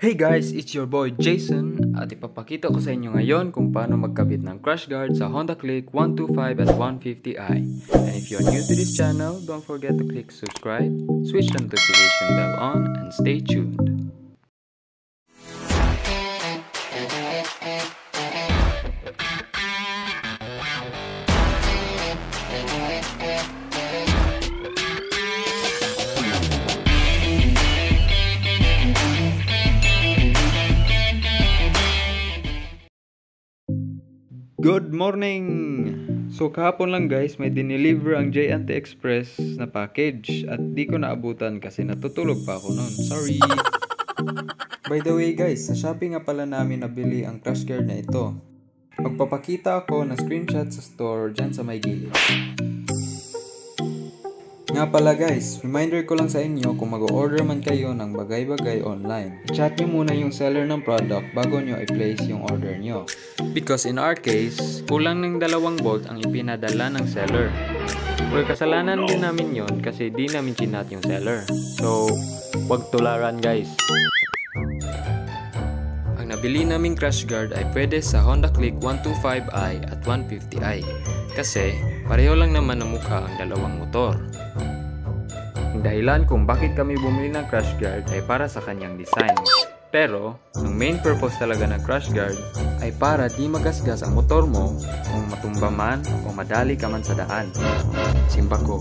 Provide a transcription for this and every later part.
Hey guys, it's your boy Jason at ipapakita ko sa inyo ngayon kung paano magkabit ng crash guard sa Honda Click 125 at 150i. And if you're new to this channel, don't forget to click subscribe, switch the notification bell on, and stay tuned. Good morning! So kahapon lang guys, may dineliver ang J&T Express na package at di ko naabutan kasi natutulog pa ako noon. Sorry! By the way guys, sa Shopee nga pala namin nabili ang crash guard na ito. Magpapakita ako ng screenshot sa store dyan sa may gilid. Nga pala guys, reminder ko lang sa inyo kung mag-order man kayo ng bagay-bagay online. I-chat nyo muna yung seller ng product bago nyo i-place yung order nyo. Because in our case, kulang ng 2 bolt ang ipinadala ng seller. Well, kasalanan din namin yon kasi di namin chinat yung seller. So, wag tularan guys. Ang nabili naming crash guard ay pwede sa Honda Click 125i at 150i. Kasi, pareho lang naman ang mukha ang dalawang motor. Ang dahilan kung bakit kami bumili ng crash guard ay para sa kanyang design. Pero, ang main purpose talaga ng crash guard ay para di magasgas ang motor mo kung matumba man o madali ka man sa daan. Simba ko.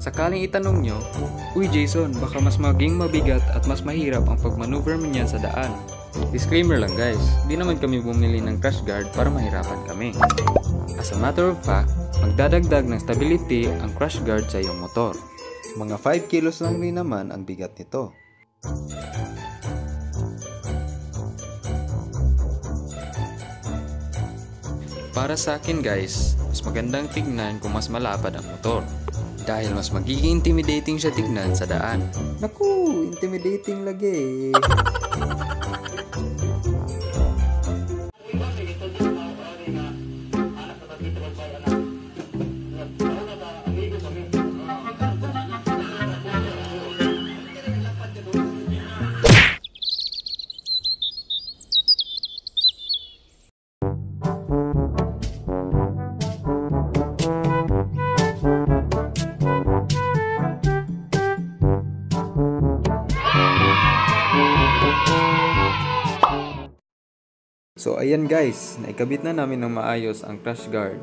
Sakaling itanong nyo, "Uy Jason, baka mas maging mabigat at mas mahirap ang pagmaneuver mo niyan sa daan." Disclaimer lang guys, di naman kami bumili ng crash guard para mahirapan kami. As a matter of fact, magdadagdag ng stability ang crash guard sa iyong motor. Mga 5 kilos lang rin naman ang bigat nito. Para sa akin guys, mas magandang tignan kung mas malapad ang motor. Dahil mas magiging intimidating siya tignan sa daan. Naku, intimidating lagi. So ayan guys, naikabit na namin ng maayos ang crash guard.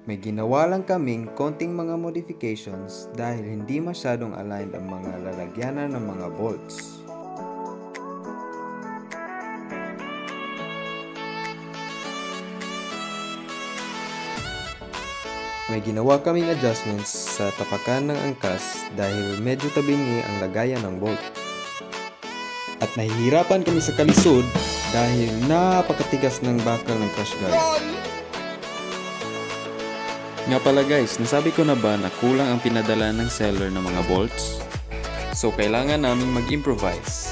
May ginawa lang kaming konting mga modifications dahil hindi masyadong aligned ang mga lalagyanan ng mga bolts. May ginawa kaming adjustments sa tapakan ng angkas dahil medyo tabingi ang lagayan ng bolt. At nahihirapan kami sa kalisod dahil napakatigas ng bakal ng crash guard. Nga pala guys, nasabi ko na ba na kulang ang pinadala ng seller ng mga bolts? So kailangan namin mag-improvise.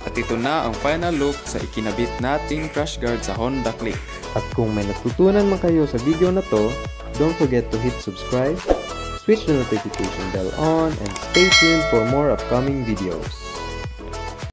At ito na ang final look sa ikinabit nating crash guard sa Honda Click. At kung may natutunan man kayo sa video na to, don't forget to hit subscribe, switch the notification bell on, and stay tuned for more upcoming videos.